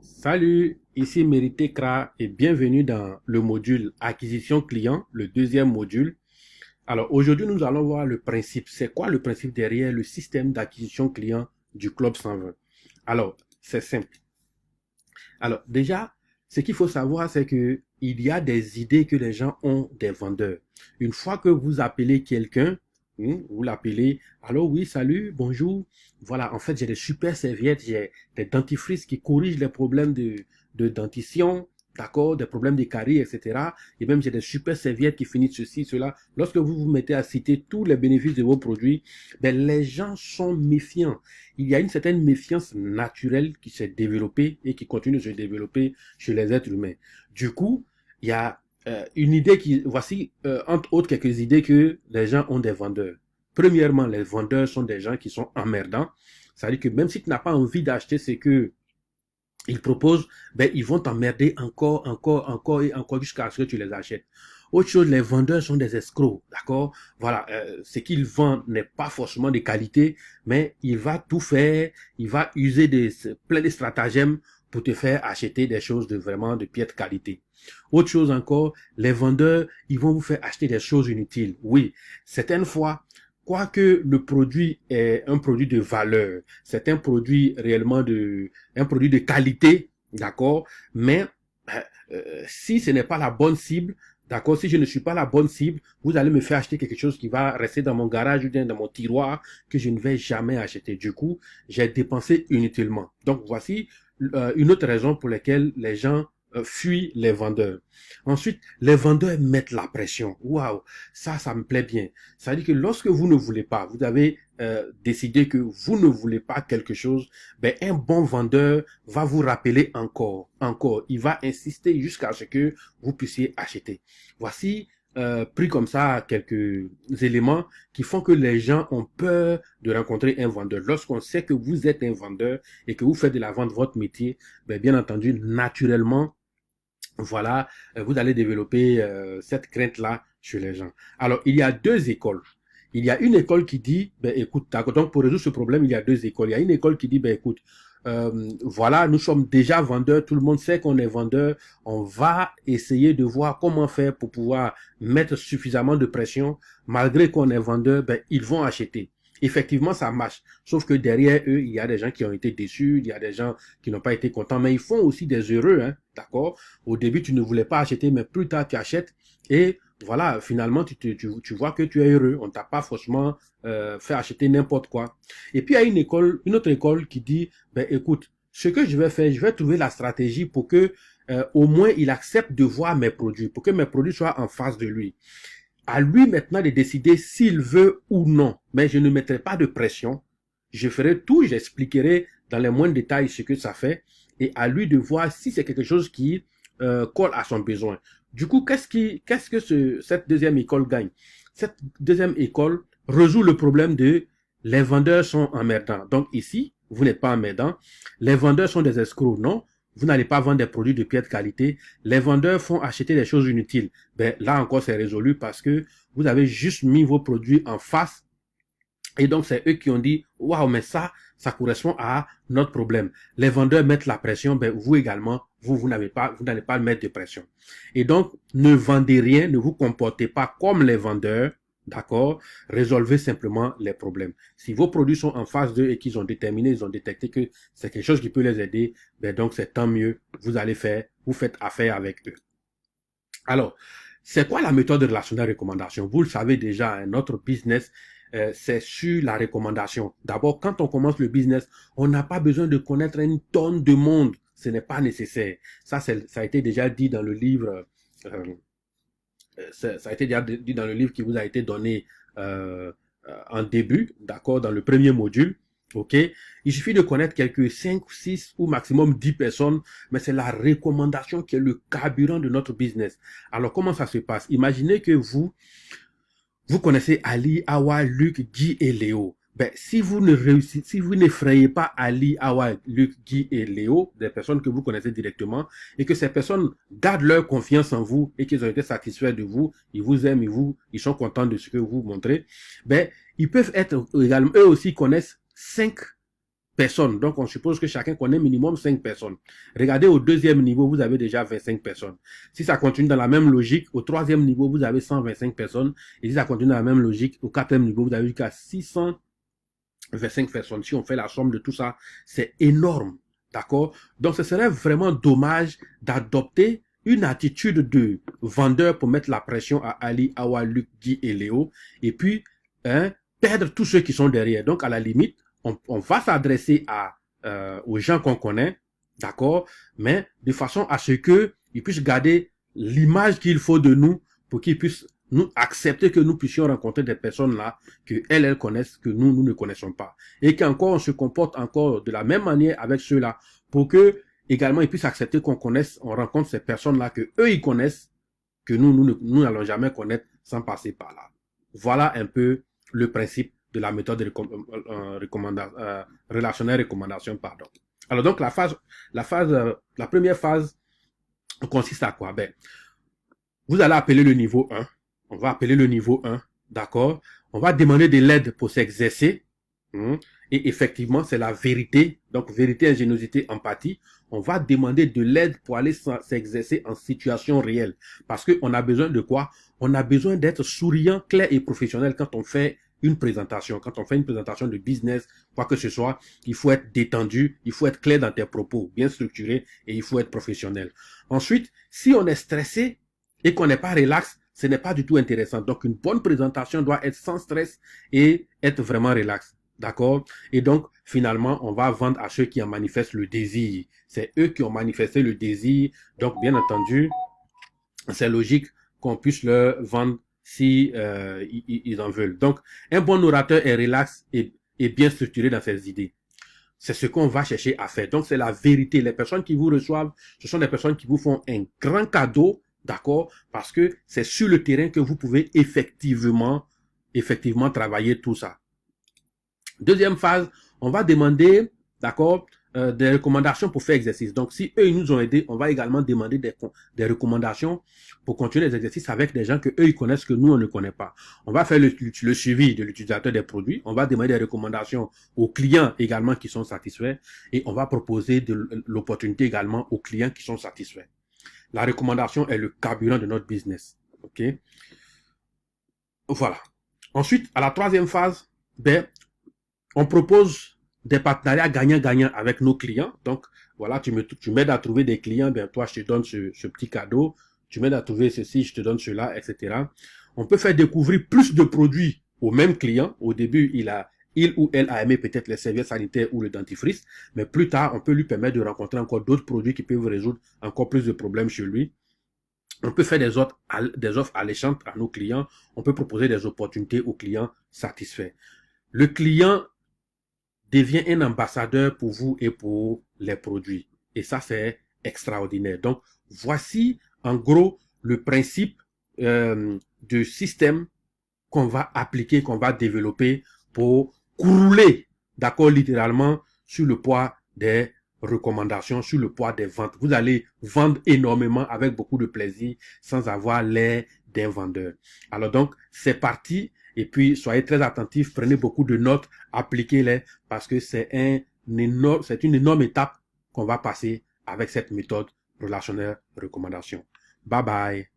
Salut, ici Mérité Kra et bienvenue dans le module acquisition client, le deuxième module. Alors aujourd'hui, nous allons voir le principe. C'est quoi le principe derrière le système d'acquisition client du Club 120? Alors, c'est simple. Alors déjà, ce qu'il faut savoir, c'est que il y a des idées que les gens ont des vendeurs. Une fois que vous appelez quelqu'un, vous l'appelez, allô, oui, salut, bonjour. Voilà, en fait, j'ai des super serviettes, j'ai des dentifrices qui corrigent les problèmes de dentition, d'accord, des problèmes de caries, etc. Et même, j'ai des super serviettes qui finissent ceci, cela. Lorsque vous vous mettez à citer tous les bénéfices de vos produits, ben, les gens sont méfiants. Il y a une certaine méfiance naturelle qui s'est développée et qui continue de se développer chez les êtres humains. Du coup, il y a une idée voici, entre autres, quelques idées que les gens ont des vendeurs. Premièrement, les vendeurs sont des gens qui sont emmerdants. C'est-à-dire que même si tu n'as pas envie d'acheter ce que ils proposent, ben, ils vont t'emmerder encore et encore jusqu'à ce que tu les achètes. Autre chose, les vendeurs sont des escrocs, d'accord? Voilà, ce qu'ils vendent n'est pas forcément de qualité, mais il va tout faire, il va user plein de stratagèmes pour te faire acheter des choses de vraiment de piètre qualité. Autre chose encore, les vendeurs, ils vont vous faire acheter des choses inutiles. Oui, certaines fois, quoique le produit est un produit de valeur, c'est un produit de qualité, d'accord, mais si ce n'est pas la bonne cible, d'accord, si je ne suis pas la bonne cible, vous allez me faire acheter quelque chose qui va rester dans mon garage ou bien dans mon tiroir que je ne vais jamais acheter. Du coup, j'ai dépensé inutilement. Donc voici une autre raison pour laquelle les gens fuient les vendeurs. Ensuite, les vendeurs mettent la pression. Waouh, ça me plaît bien. Ça veut dire que lorsque vous ne voulez pas, vous avez décidé que vous ne voulez pas quelque chose, ben un bon vendeur va vous rappeler encore. Il va insister jusqu'à ce que vous puissiez acheter. Voici pris comme ça quelques éléments qui font que les gens ont peur de rencontrer un vendeur. Lorsqu'on sait que vous êtes un vendeur et que vous faites de la vente votre métier, ben bien entendu, naturellement, voilà, vous allez développer cette crainte-là chez les gens. Alors, il y a deux écoles. Il y a une école qui dit, ben écoute, donc pour résoudre ce problème, il y a deux écoles. Il y a une école qui dit, ben écoute, voilà, nous sommes déjà vendeurs, tout le monde sait qu'on est vendeur, on va essayer de voir comment faire pour pouvoir mettre suffisamment de pression, malgré qu'on est vendeur, ben ils vont acheter. Effectivement, ça marche. Sauf que derrière eux, il y a des gens qui ont été déçus, il y a des gens qui n'ont pas été contents, mais ils font aussi des heureux, hein, d'accord? Au début, tu ne voulais pas acheter, mais plus tard, tu achètes et voilà, finalement, tu vois que tu es heureux. On t'a pas forcément fait acheter n'importe quoi. Et puis, il y a une autre école qui dit, ben écoute, ce que je vais faire, je vais trouver la stratégie pour que au moins il accepte de voir mes produits, pour que mes produits soient en face de lui. À lui maintenant de décider s'il veut ou non. Mais je ne mettrai pas de pression. Je ferai tout, j'expliquerai dans les moindres détails ce que ça fait. Et à lui de voir si c'est quelque chose qui colle à son besoin. Du coup, qu'est-ce que cette deuxième école gagne? Cette deuxième école résout le problème de les vendeurs sont emmerdants. Donc ici, vous n'êtes pas emmerdant. Les vendeurs sont des escrocs, non? Vous n'allez pas vendre des produits de piètre qualité. Les vendeurs font acheter des choses inutiles. Ben, là encore, c'est résolu parce que vous avez juste mis vos produits en face. Et donc, c'est eux qui ont dit, waouh, mais ça correspond à notre problème. Les vendeurs mettent la pression, ben, vous également, vous n'allez pas mettre de pression. Et donc, ne vendez rien, ne vous comportez pas comme les vendeurs, d'accord? Résolvez simplement les problèmes. Si vos produits sont en face d'eux et qu'ils ont déterminé, ils ont détecté que c'est quelque chose qui peut les aider, ben, donc c'est tant mieux, vous faites affaire avec eux. Alors, c'est quoi la méthode de relationnel recommandation? Vous le savez déjà, hein, notre business, c'est sur la recommandation. D'abord, quand on commence le business, on n'a pas besoin de connaître une tonne de monde. Ce n'est pas nécessaire. Ça a été déjà dit dans le livre, euh, ça a été déjà dit dans le livre qui vous a été donné en début, d'accord, dans le premier module. OK? Il suffit de connaître quelques 5, 6 ou maximum 10 personnes, mais c'est la recommandation qui est le carburant de notre business. Alors, comment ça se passe? Imaginez que vous connaissez Ali, Awa, Luc, Guy et Léo. Ben, si vous n'effrayez pas Ali, Awa, Luc, Guy et Léo, des personnes que vous connaissez directement, et que ces personnes gardent leur confiance en vous et qu'ils ont été satisfaits de vous, ils vous aiment, ils sont contents de ce que vous montrez, ben, ils peuvent être également, eux aussi connaissent 5 personnes. Donc, on suppose que chacun connaît minimum 5 personnes. Regardez, au deuxième niveau, vous avez déjà 25 personnes. Si ça continue dans la même logique, au troisième niveau, vous avez 125 personnes. Et si ça continue dans la même logique, au quatrième niveau, vous avez jusqu'à 625 personnes. Si on fait la somme de tout ça, c'est énorme. D'accord? Donc, ce serait vraiment dommage d'adopter une attitude de vendeur pour mettre la pression à Ali, Awa, Luc, Guy et Léo. Et puis, perdre tous ceux qui sont derrière. Donc, à la limite, on va s'adresser aux gens qu'on connaît, d'accord, mais de façon à ce qu'ils puissent garder l'image qu'il faut de nous pour qu'ils puissent nous accepter que nous puissions rencontrer des personnes là que elles connaissent, que nous ne connaissons pas. Et qu'encore on se comporte encore de la même manière avec ceux-là pour que également ils puissent accepter qu'on connaisse, on rencontre ces personnes-là que eux ils connaissent, que nous n'allons jamais connaître sans passer par là. Voilà un peu le principe de la méthode de relationnelle recommandation, pardon. Alors donc la première phase consiste à quoi? Ben, vous allez appeler le niveau 1. On va appeler le niveau 1, d'accord? On va demander de l'aide pour s'exercer. Et effectivement, c'est la vérité. Donc, vérité, ingéniosité, empathie. On va demander de l'aide pour aller s'exercer en situation réelle. Parce qu'on a besoin de quoi? On a besoin d'être souriant, clair et professionnel quand on fait une présentation. Quand on fait une présentation de business, quoi que ce soit, il faut être détendu, il faut être clair dans tes propos, bien structuré et il faut être professionnel. Ensuite, si on est stressé et qu'on n'est pas relax, ce n'est pas du tout intéressant. Donc, une bonne présentation doit être sans stress et être vraiment relax. D'accord? Et donc, finalement, on va vendre à ceux qui en manifestent le désir. C'est eux qui ont manifesté le désir. Donc, bien entendu, c'est logique qu'on puisse leur vendre si ils en veulent. Donc, un bon orateur est relax et bien structuré dans ses idées. C'est ce qu'on va chercher à faire. Donc, c'est la vérité. Les personnes qui vous reçoivent, ce sont des personnes qui vous font un grand cadeau, d'accord? Parce que c'est sur le terrain que vous pouvez effectivement travailler tout ça. Deuxième phase, on va demander, d'accord, des recommandations pour faire exercice. Donc, si eux, ils nous ont aidés, on va également demander des recommandations pour continuer les exercices avec des gens que eux, ils connaissent que nous, on ne connaît pas. On va faire le suivi de l'utilisateur des produits. On va demander des recommandations aux clients également qui sont satisfaits. Et on va proposer de l'opportunité également aux clients qui sont satisfaits. La recommandation est le carburant de notre business. OK? Voilà. Ensuite, à la troisième phase, ben, on propose des partenariats gagnant-gagnant avec nos clients. Donc, voilà, tu m'aides à trouver des clients, ben toi, je te donne ce petit cadeau. Tu m'aides à trouver ceci, je te donne cela, etc. On peut faire découvrir plus de produits au même client. Au début, il ou elle a aimé peut-être les serviettes sanitaires ou le dentifrice, mais plus tard, on peut lui permettre de rencontrer encore d'autres produits qui peuvent résoudre encore plus de problèmes chez lui. On peut faire des offres alléchantes à nos clients. On peut proposer des opportunités aux clients satisfaits. Le client devient un ambassadeur pour vous et pour les produits. Et ça, c'est extraordinaire. Donc, voici en gros le principe de système qu'on va appliquer, qu'on va développer pour crouler, d'accord, littéralement, sur le poids des recommandations, sur le poids des ventes. Vous allez vendre énormément avec beaucoup de plaisir sans avoir l'air d'un vendeur. Alors donc, c'est parti. Et puis, soyez très attentifs, prenez beaucoup de notes, appliquez-les parce que c'est une énorme étape qu'on va passer avec cette méthode relationnelle recommandation. Bye bye.